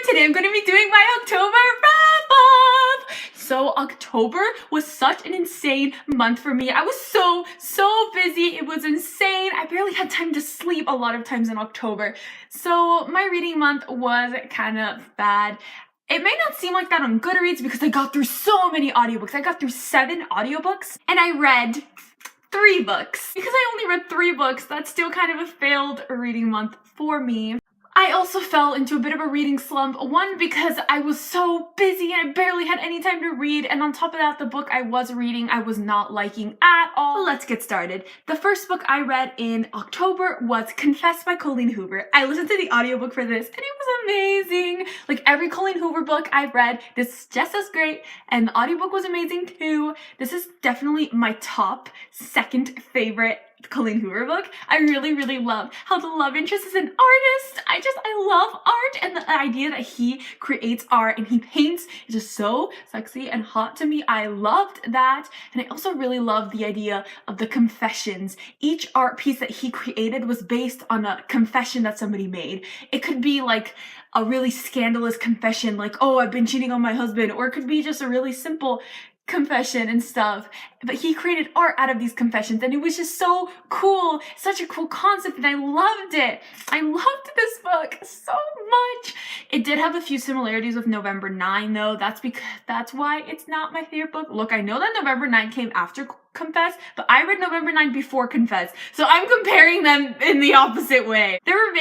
Today I'm going to be doing my October wrap-up! So October was such an insane month for me. I was so busy. It was insane. I barely had time to sleep a lot of times in October. So my reading month was kind of bad. It may not seem like that on Goodreads because I got through so many audiobooks. I got through 7 audiobooks and I read 3 books. Because I only read 3 books, that's still kind of a failed reading month for me. I also fell into a bit of a reading slump. One, because I was so busy and I barely had any time to read, and on top of that, the book I was reading I was not liking at all. Let's get started. The first book I read in October was Confess by Colleen Hoover. I listened to the audiobook for this and it was amazing. Like every Colleen Hoover book I've read, this is just as great, and the audiobook was amazing too. This is definitely my top 2nd favorite Colleen Hoover book. I really love how the love interest is an artist. I love art, and the idea that he creates art and he paints is just so sexy and hot to me. I loved that, and I also really loved the idea of the confessions. Each art piece that he created was based on a confession that somebody made. It could be like a really scandalous confession, like, oh, I've been cheating on my husband, or it could be just a really simple confession and stuff, but he created art out of these confessions, and it was just so cool, such a cool concept, and I loved it. I loved this book so much. It did have a few similarities with November 9 though. That's why it's not my favorite book. Look, I know that November 9 came after Confess, but I read November 9 before Confess, so I'm comparing them in the opposite way. There were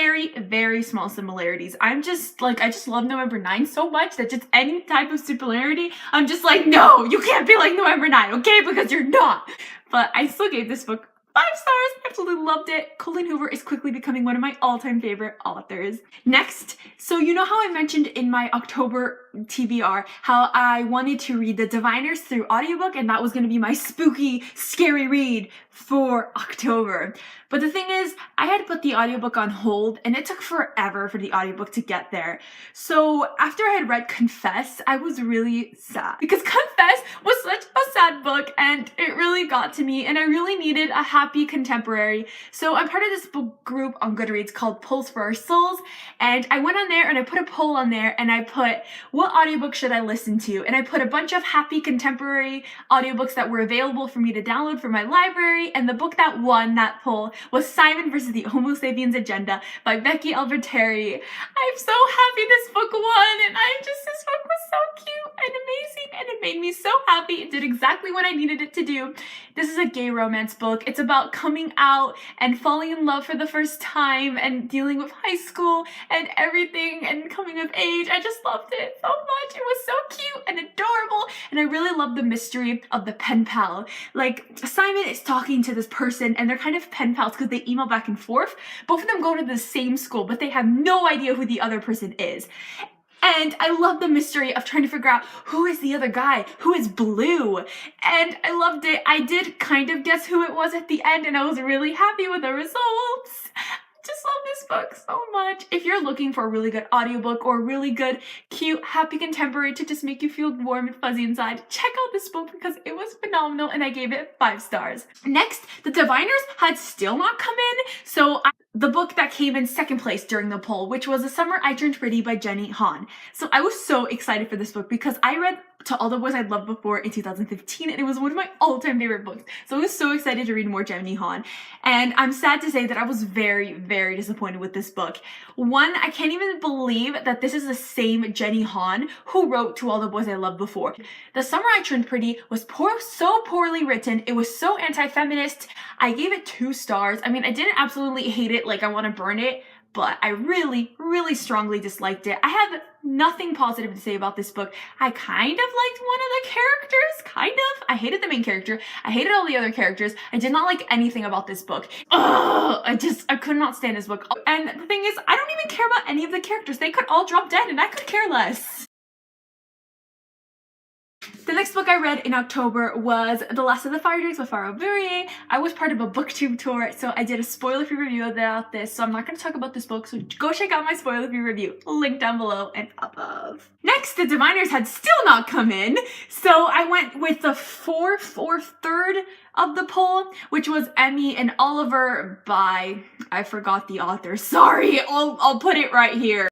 very small similarities. I just love November 9 so much that just any type of similarity, I'm just like, no, you can't be like November 9, okay? Because you're not. But I still gave this book 5 stars. Absolutely loved it. Colleen Hoover is quickly becoming one of my all-time favorite authors. Next, so you know how I mentioned in my October TBR how I wanted to read The Diviners through audiobook, and that was going to be my spooky, scary read for October. But the thing is, I had put the audiobook on hold and it took forever for the audiobook to get there. So after I had read Confess, I was really sad because Confess was such a sad book and it really got to me, and I really needed a happy contemporary. So I'm part of this book group on Goodreads called Polls for Our Souls, and I went on there and I put a poll on there and I put, what audiobook should I listen to? And I put a bunch of happy contemporary audiobooks that were available for me to download from my library, and the book that won that poll was Simon versus the Homo Sapiens Agenda by Emmy Oliver. I'm so happy this book won, and this book was so cute and amazing, and it made me so happy. It did exactly what I needed it to do. This is a gay romance book. It's about coming out and falling in love for the first time and dealing with high school and everything and coming of age. I just loved it so much. It was so cute and adorable, and I really loved the mystery of the pen pal. Like, Simon is talking to this person and they're kind of pen pals because they email back and forth. Both of them go to the same school, but they have no idea who the other person is. And I love the mystery of trying to figure out who is the other guy, who is Blue. And I loved it. I did kind of guess who it was at the end, and I was really happy with the results. Just love this book so much. If you're looking for a really good audiobook or a really good, cute, happy contemporary to just make you feel warm and fuzzy inside, check out this book because it was phenomenal, and I gave it 5 stars. Next, The Diviners had still not come in, so the book that came in 2nd place during the poll, which was The Summer I Turned Pretty by Jenny Han. So I was so excited for this book because I read To All the Boys I'd Loved Before in 2015, and it was one of my all-time favorite books. So I was so excited to read more Jenny Han. And I'm sad to say that I was very disappointed with this book. One, I can't even believe that this is the same Jenny Han who wrote To All the Boys I Loved Before. The Summer I Turned Pretty was so poorly written. It was so anti-feminist. I gave it 2 stars. I mean, I didn't absolutely hate it, like I want to burn it, but I really strongly disliked it. I have nothing positive to say about this book. I kind of liked one of the characters, kind of. I hated the main character. I hated all the other characters. I did not like anything about this book. Ugh, I could not stand this book. And the thing is, I don't even care about any of the characters. They could all drop dead and I could care less. The next book I read in October was The Last of the FIREDRAKES by FIREDRAKES. I was part of a booktube tour, so I did a spoiler-free review about this, so I'm not going to talk about this book, so go check out my spoiler-free review. Link down below and above. Next, The Diviners had still not come in, so I went with the 3rd of the poll, which was Emmy and Oliver by, I forgot the author, sorry, I'll put it right here.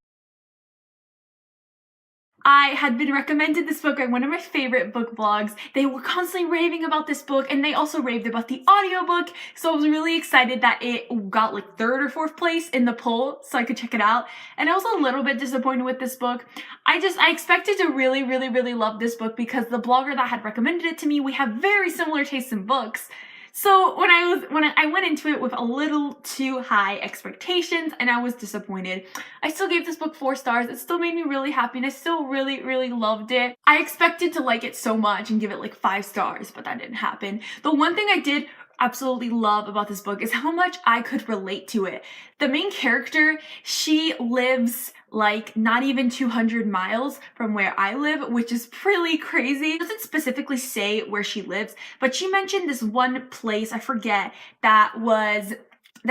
I had been recommended this book by one of my favorite book blogs. They were constantly raving about this book, and they also raved about the audiobook, so I was really excited that it got like 3rd or 4th place in the poll so I could check it out. And I was a little bit disappointed with this book. I expected to really love this book because the blogger that had recommended it to me, we have very similar tastes in books. So when I went into it with a little too high expectations, and I was disappointed. I still gave this book 4 stars. It still made me really happy, and I still really loved it. I expected to like it so much and give it like 5 stars, but that didn't happen. The one thing I did absolutely love about this book is how much I could relate to it. The main character, she lives like not even 200 miles from where I live, which is pretty crazy. It doesn't specifically say where she lives, but she mentioned this one place, I forget, that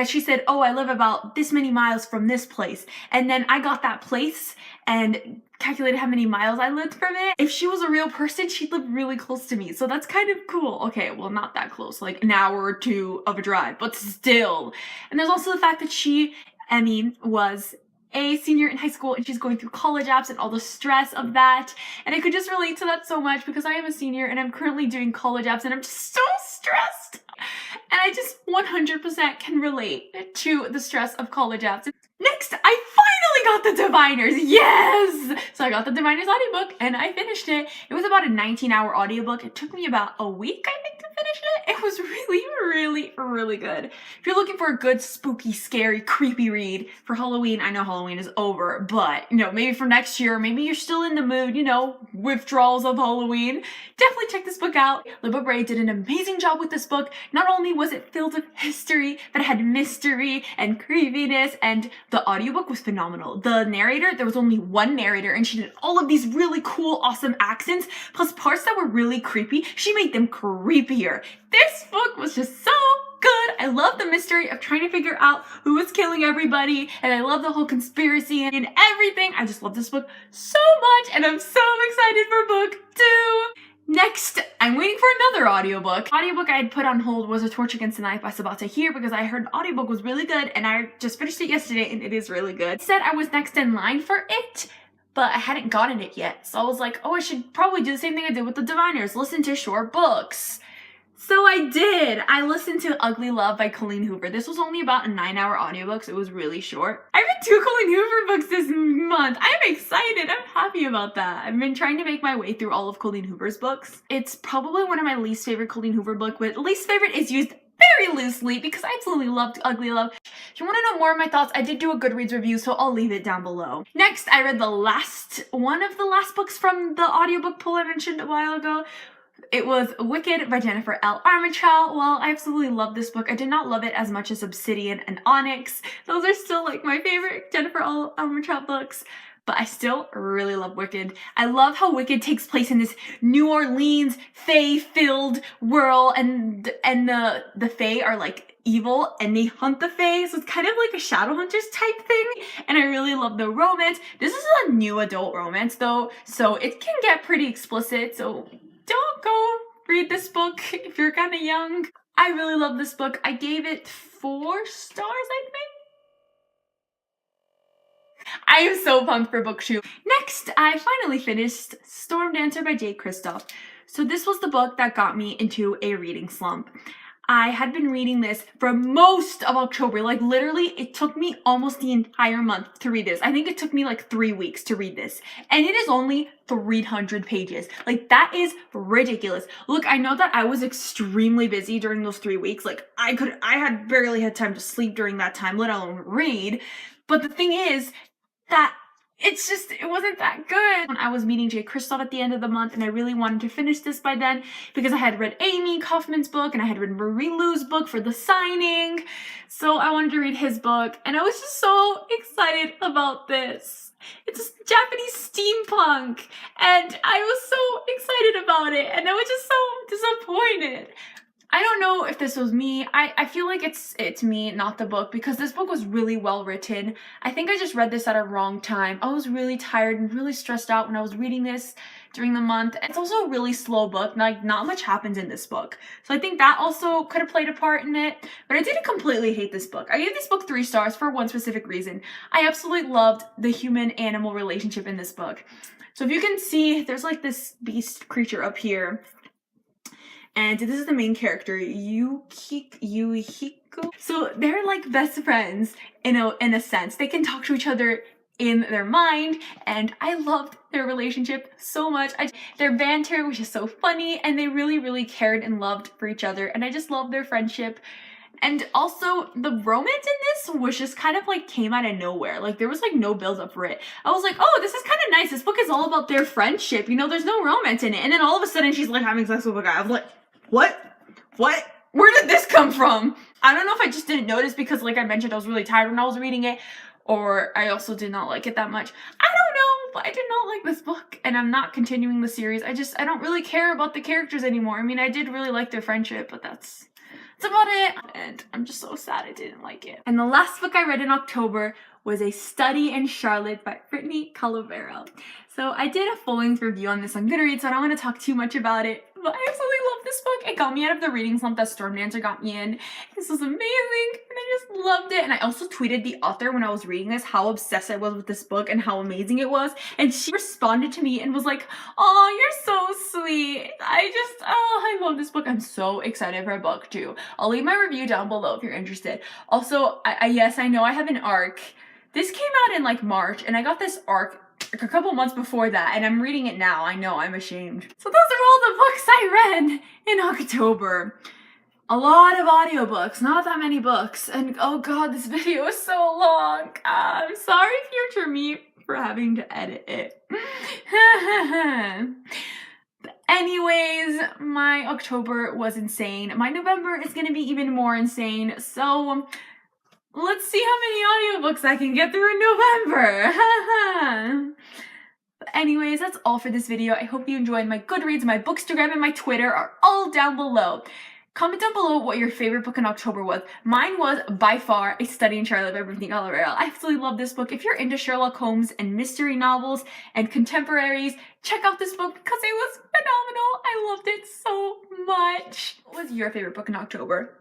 she said, oh, I live about this many miles from this place. And then I got that place and calculated how many miles I lived from it. If she was a real person, she'd live really close to me. So that's kind of cool. Okay, well, not that close, like an hour or 2 of a drive, but still. And there's also the fact that Emmy, was a senior in high school, and she's going through college apps and all the stress of that. And I could just relate to that so much because I am a senior and I'm currently doing college apps and I'm just so stressed. And I just 100% can relate to the stress of college apps. Next, I finally got the Diviners. Yes! So I got the Diviners audiobook and I finished it. It was about a 19-hour audiobook. It took me about a week, I think, to finish it. It was really good. If you're looking for a good, spooky, scary, creepy read for Halloween, I know Halloween is over, but, maybe for next year, maybe you're still in the mood, withdrawals of Halloween, definitely check this book out. Libba Bray did an amazing job with this book. Not only was it filled with history, but it had mystery and creepiness, and the audiobook was phenomenal. The narrator, there was only one narrator, and she did all of these really cool, awesome accents, plus parts that were really creepy. She made them creepier. This book was just so good. I love the mystery of trying to figure out who was killing everybody, and I love the whole conspiracy and everything. I just love this book so much, and I'm so excited for book 2. Next, I'm waiting for another audiobook. The audiobook I had put on hold was A Torch Against the Knife by Sabata Here because I heard the audiobook was really good, and I just finished it yesterday, and it is really good. I said I was next in line for it, but I hadn't gotten it yet. So I was like, oh, I should probably do the same thing I did with the Diviners, listen to short books. So I did. I listened to Ugly Love by Colleen Hoover. This was only about a 9-hour audiobook, so it was really short. I read 2 Colleen Hoover books this month. I'm excited. I'm happy about that. I've been trying to make my way through all of Colleen Hoover's books. It's probably one of my least favorite Colleen Hoover books, but least favorite is used very loosely because I absolutely loved Ugly Love. If you want to know more of my thoughts, I did do a Goodreads review, so I'll leave it down below. Next, I read one of the last books from the audiobook poll I mentioned a while ago. It was Wicked by Jennifer L. Armentrout. Well, I absolutely love this book. I did not love it as much as Obsidian and Onyx. Those are still like my favorite Jennifer L. Armentrout books. But I still really love Wicked. I love how Wicked takes place in this New Orleans fae-filled world, and the fae are like evil and they hunt the fae, so it's kind of like a Shadowhunters type thing, and I really love the romance. This is a new adult romance though, so it can get pretty explicit, so don't go read this book if you're kind of young. I really love this book. I gave it 4 stars, I think. I am so pumped for book 2. Next, I finally finished Stormdancer by Jay Kristoff. So this was the book that got me into a reading slump. I had been reading this for most of October. Like literally, it took me almost the entire month to read this. I think it took me like 3 weeks to read this. And it is only 300 pages. Like that is ridiculous. Look, I know that I was extremely busy during those 3 weeks. Like I had barely had time to sleep during that time, let alone read. But the thing is that it wasn't that good. When I was meeting Jay Kristoff at the end of the month, and I really wanted to finish this by then because I had read Amy Kaufman's book and I had read Marie Lu's book for the signing. So I wanted to read his book, and I was just so excited about this. It's Japanese steampunk, and I was so excited about it, and I was just so disappointed. I don't know if this was me. I feel like it's me, not the book, because this book was really well written. I think I just read this at a wrong time. I was really tired and really stressed out when I was reading this during the month. It's also a really slow book. Like, not much happens in this book. So I think that also could have played a part in it. But I didn't completely hate this book. I gave this book 3 stars for one specific reason. I absolutely loved the human-animal relationship in this book. So if you can see, there's like this beast creature up here. And this is the main character, Yuhiko. So they're like best friends in a sense. They can talk to each other in their mind, and I loved their relationship so much. Their banter was just so funny, and they really, really cared and loved for each other, and I just loved their friendship. And also, the romance in this was just kind of like came out of nowhere. Like, there was like no build up for it. I was like, oh, this is kind of nice. This book is all about their friendship. You know, there's no romance in it. And then all of a sudden, she's like having sex with a guy. I was like, what? Where did this come from? I don't know if I just didn't notice because, like I mentioned, I was really tired when I was reading it, or I also did not like it that much. I don't know, but I did not like this book, and I'm not continuing the series. I don't really care about the characters anymore. I mean, I did really like their friendship, but that's about it, and I'm just so sad I didn't like it. And the last book I read in October was A Study in Charlotte by Brittany Calavera. So I did a full-length review on this on Goodreads, so I don't want to talk too much about it, but I absolutely love this book. It got me out of the reading slump that Stormdancer got me in. This was amazing, and I just loved it. And I also tweeted the author when I was reading this how obsessed I was with this book and how amazing it was, and she responded to me and was like, oh, you're so sweet. I love this book. I'm so excited for book 2. I'll leave my review down below if you're interested. Also, yes, I know I have an ARC. This came out in like March, and I got this ARC a couple months before that, and I'm reading it now. I know, I'm ashamed. So those are all the books I read in October. A lot of audiobooks, not that many books. And oh god, this video is so long. I'm sorry, future me, for having to edit it. But anyways, my October was insane. My November is gonna be even more insane, so let's see how many audiobooks I can get through in November. But anyways, that's all for this video. I hope you enjoyed. My Goodreads, my Bookstagram, and my Twitter are all down below. Comment down below what your favorite book in October was. Mine was, by far, A Study in Charlotte by Brittany Calavera. I absolutely love this book. If you're into Sherlock Holmes and mystery novels and contemporaries, check out this book because it was phenomenal. I loved it so much. What was your favorite book in October?